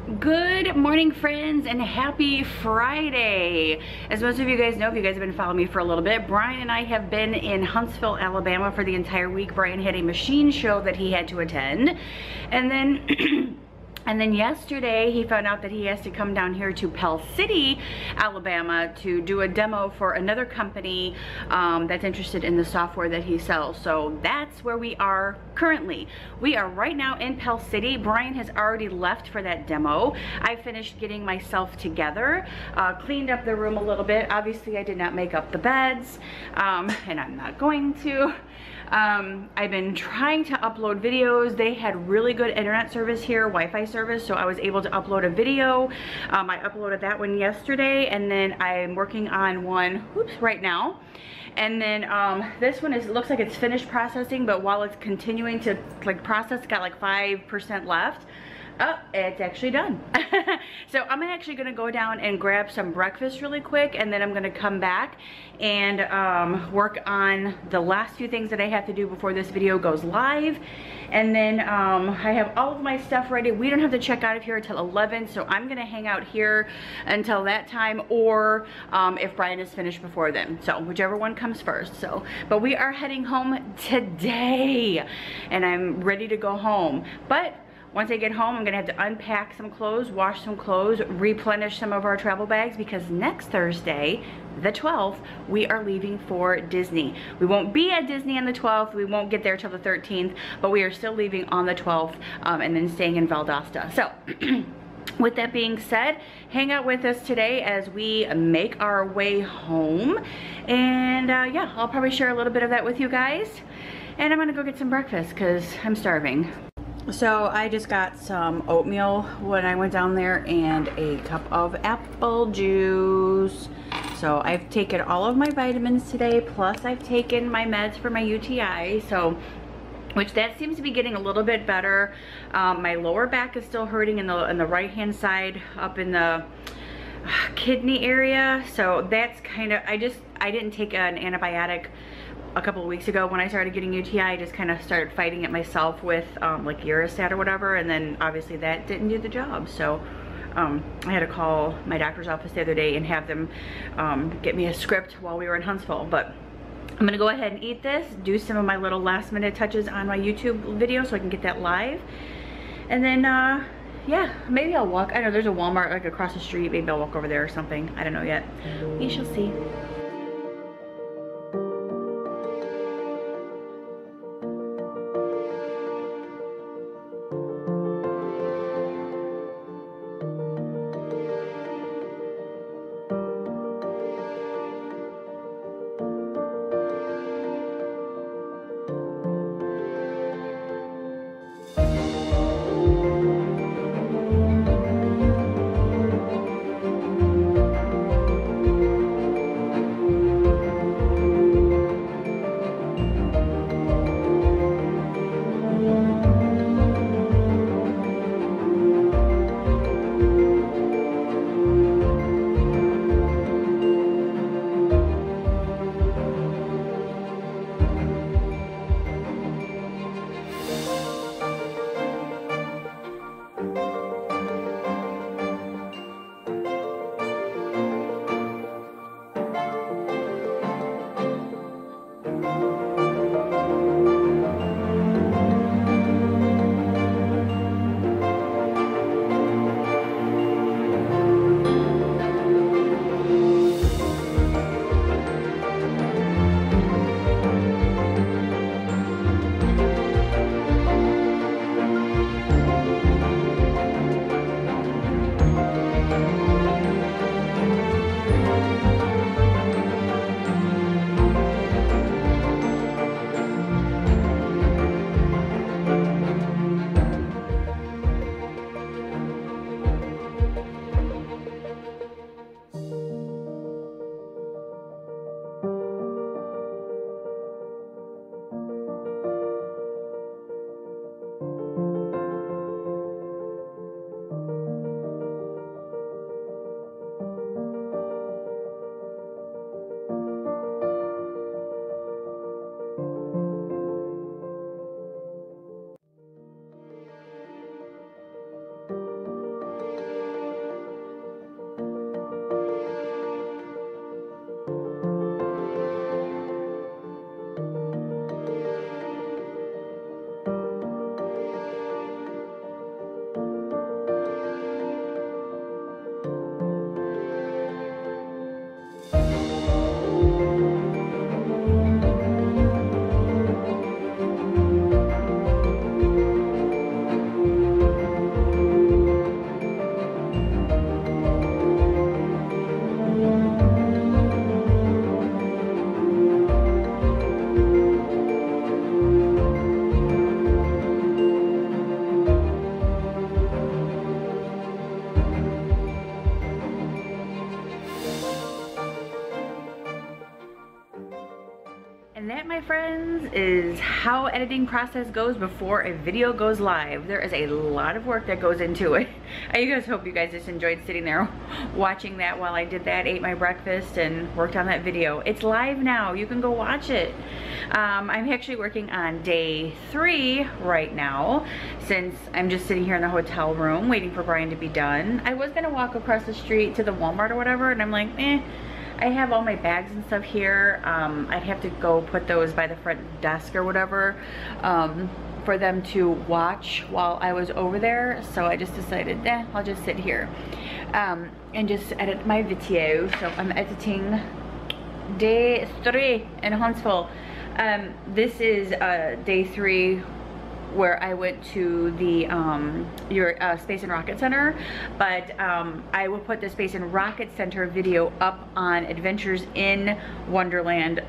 Good morning, friends, and happy Friday. As most of you guys know, if you guys have been following me for a little bit, Brian and I have been in Huntsville, Alabama for the entire week. Brian had a machine show that he had to attend, and then and then yesterday he found out that he has to come down here to Pell City, Alabama to do a demo for another company that's interested in the software that he sells. So that's where we are currently. We are right now in Pell City. Brian has already left for that demo. I finished getting myself together, cleaned up the room a little bit. Obviously I did not make up the beds, and I'm not going to. I've been trying to upload videos. They had really good internet service here, Wi-Fi service, so I was able to upload a video. I uploaded that one yesterday, and then I'm working on one right now. And then this one looks like it's finished processing, but while it's continuing to process, got like 5% left. Oh, it's actually done. So I'm actually gonna go down and grab some breakfast really quick, and then I'm gonna come back and work on the last few things that I have to do before this video goes live. And then I have all of my stuff ready. We don't have to check out of here until 11, so I'm gonna hang out here until that time, or if Brian is finished before then. So whichever one comes first. So, but we are heading home today, and I'm ready to go home. But once I get home, I'm gonna have to unpack some clothes, wash some clothes, replenish some of our travel bags, because next Thursday, the 12th, we are leaving for Disney. We won't be at Disney on the 12th, we won't get there till the 13th, but we are still leaving on the 12th and then staying in Valdosta. So, with that being said, hang out with us today as we make our way home. And yeah, I'll probably share a little bit of that with you guys. And I'm gonna go get some breakfast because I'm starving. So I just got some oatmeal when I went down there and a cup of apple juice. So I've taken all of my vitamins today, plus I've taken my meds for my UTI, so which that seems to be getting a little bit better. My lower back is still hurting in the right hand side up in the kidney area, so that's kind of, I didn't take an antibiotic a couple of weeks ago when I started getting UTI. I just kind of started fighting it myself with like Urostat or whatever, and then obviously that didn't do the job. So I had to call my doctor's office the other day and have them get me a script while we were in Huntsville. But I'm gonna go ahead and eat this, do some of my little last minute touches on my YouTube video so I can get that live. And then yeah, maybe I'll walk. I know there's a Walmart like across the street. Maybe I'll walk over there or something. I don't know yet. We shall see. my friends, is how editing process goes before a video goes live. There is a lot of work that goes into it. I hope you guys just enjoyed sitting there watching that while I did that, ate my breakfast, and worked on that video. It's live now. You can go watch it. I'm actually working on day 3 right now, since I'm just sitting here in the hotel room waiting for Brian to be done. I was gonna walk across the street to the Walmart or whatever, and I'm like, I have all my bags and stuff here. I'd have to go put those by the front desk or whatever for them to watch while I was over there. So I just decided, I'll just sit here and just edit my video. So I'm editing day 3 in Huntsville. This is day 3 where I went to the Space and Rocket Center, but I will put the Space and Rocket Center video up on Adventures in Wonderland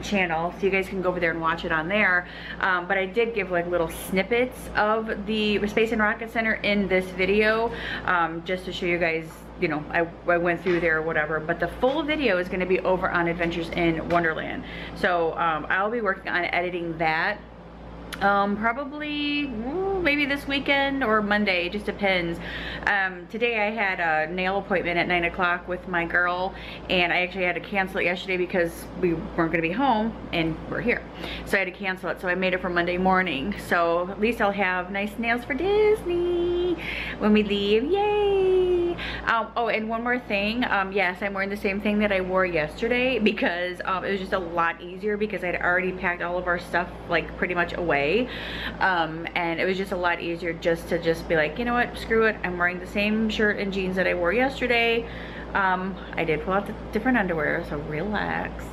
channel, so you guys can go over there and watch it on there. But I did give like little snippets of the Space and Rocket Center in this video, just to show you guys, you know, I went through there or whatever, but the full video is gonna be over on Adventures in Wonderland. So I'll be working on editing that. Probably maybe this weekend or Monday, it just depends. Today I had a nail appointment at 9 o'clock with my girl, and I actually had to cancel it yesterday because we weren't gonna be home and we're here. So I had to cancel it, so I made it for Monday morning. So at least I'll have nice nails for Disney when we leave, yay! Oh, and one more thing, yes, I'm wearing the same thing that I wore yesterday because it was just a lot easier because I'd already packed all of our stuff like pretty much away. And it was just a lot easier just to be like, you know what, screw it, I'm wearing the same shirt and jeans that I wore yesterday. I did pull out the different underwear, so relax.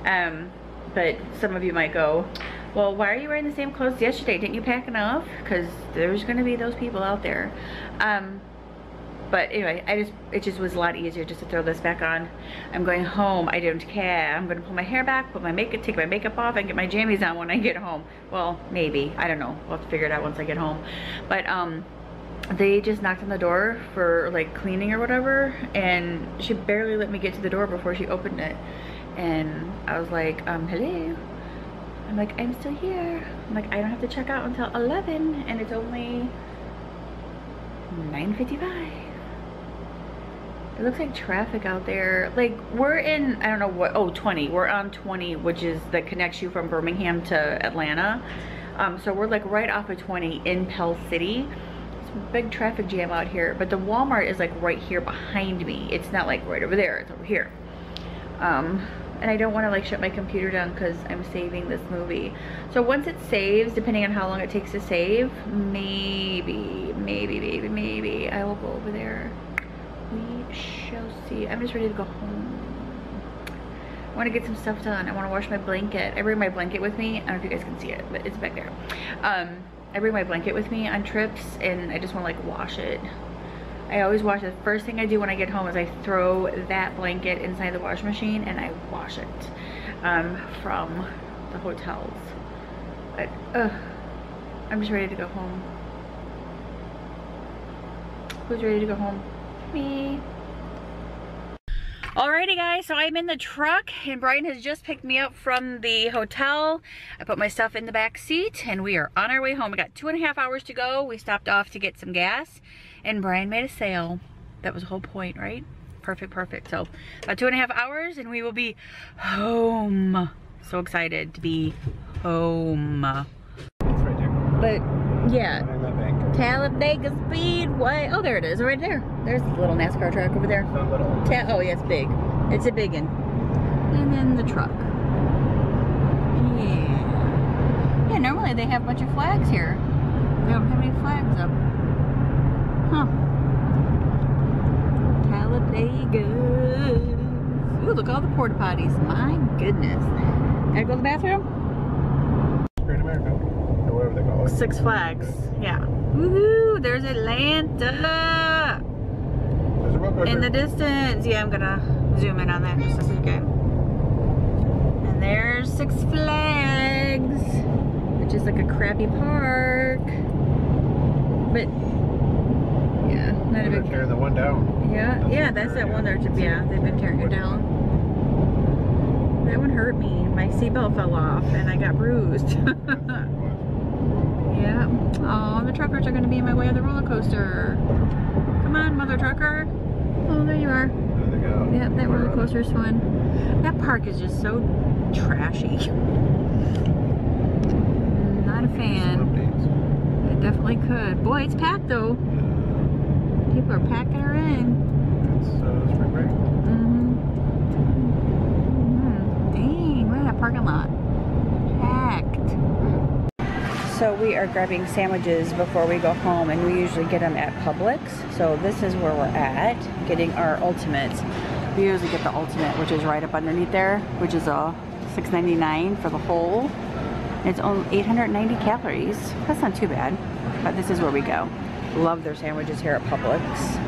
But some of you might go, well, why are you wearing the same clothes yesterday? Didn't you pack enough? Because there's gonna be those people out there. But anyway, it just was a lot easier just to throw this back on. I'm going home, I don't care. I'm gonna pull my hair back, put my makeup, take my makeup off, and get my jammies on when I get home. Well, maybe, I don't know. We'll have to figure it out once I get home. But they just knocked on the door for like cleaning or whatever, and she barely let me get to the door before she opened it. And I was like, hello? I'm like, I'm still here. I'm like, I don't have to check out until 11, and it's only 9:55. It looks like traffic out there. Like, we're in, I don't know what, oh, 20. We're on 20, which is that connects you from Birmingham to Atlanta. So we're like right off of 20 in Pell City. It's a big traffic jam out here. But the Walmart is like right here behind me. It's not like right over there, it's over here. And I don't want to like shut my computer down because I'm saving this movie. So once it saves, depending on how long it takes to save, maybe I will go over there. We shall see. I'm just ready to go home. I want to get some stuff done. I want to wash my blanket. I bring my blanket with me. I don't know if you guys can see it, but it's back there. I bring my blanket with me on trips, and I just want to like wash it. I always wash it. The first thing I do when I get home is I throw that blanket inside the washing machine and I wash it from the hotels. But I'm just ready to go home. Who's ready to go home? Me. Alrighty guys, so I'm in the truck and Brian has just picked me up from the hotel. I put my stuff in the back seat and we are on our way home. We got 2.5 hours to go. We stopped off to get some gas and Brian made a sale. That was the whole point, right? Perfect. So about 2.5 hours and we will be home. So excited to be home. It's right there. But yeah. Talladega Speedway. Oh, there it is, right there. There's the little NASCAR track over there. Not little. Oh, yeah, it's big. It's a big one. And then the truck. Yeah. Yeah, normally they have a bunch of flags here. They don't have any flags up. Huh. Talladega. Ooh, look, all the porta potties. My goodness. Gotta go to the bathroom? Great America. Or whatever they call it. Six Flags. Yeah. Woohoo! There's Atlanta! There's a roller coaster. In the distance. Yeah, I'm gonna zoom in on that in just a second. And there's Six Flags, which is like a crappy park. But yeah, not a big. Tearing the one down. Yeah, that's that one. They've been tearing it down. That one hurt me. My seatbelt fell off and I got bruised. Yeah. Oh, the truckers are going to be in my way of the roller coaster. Come on, mother trucker. Oh, there you are. There they go. Yep, that roller coaster's fun. That park is just so trashy. Not a fan. It definitely could. Boy, it's packed though. People are packing her in. It's spring break. Dang, look at that parking lot. Packed. So we are grabbing sandwiches before we go home, and we usually get them at Publix. So this is where we're at, getting our ultimates. We usually get the ultimate, which is right up underneath there, which is a $6.99 for the whole. It's only 890 calories. That's not too bad, but this is where we go. Love their sandwiches here at Publix.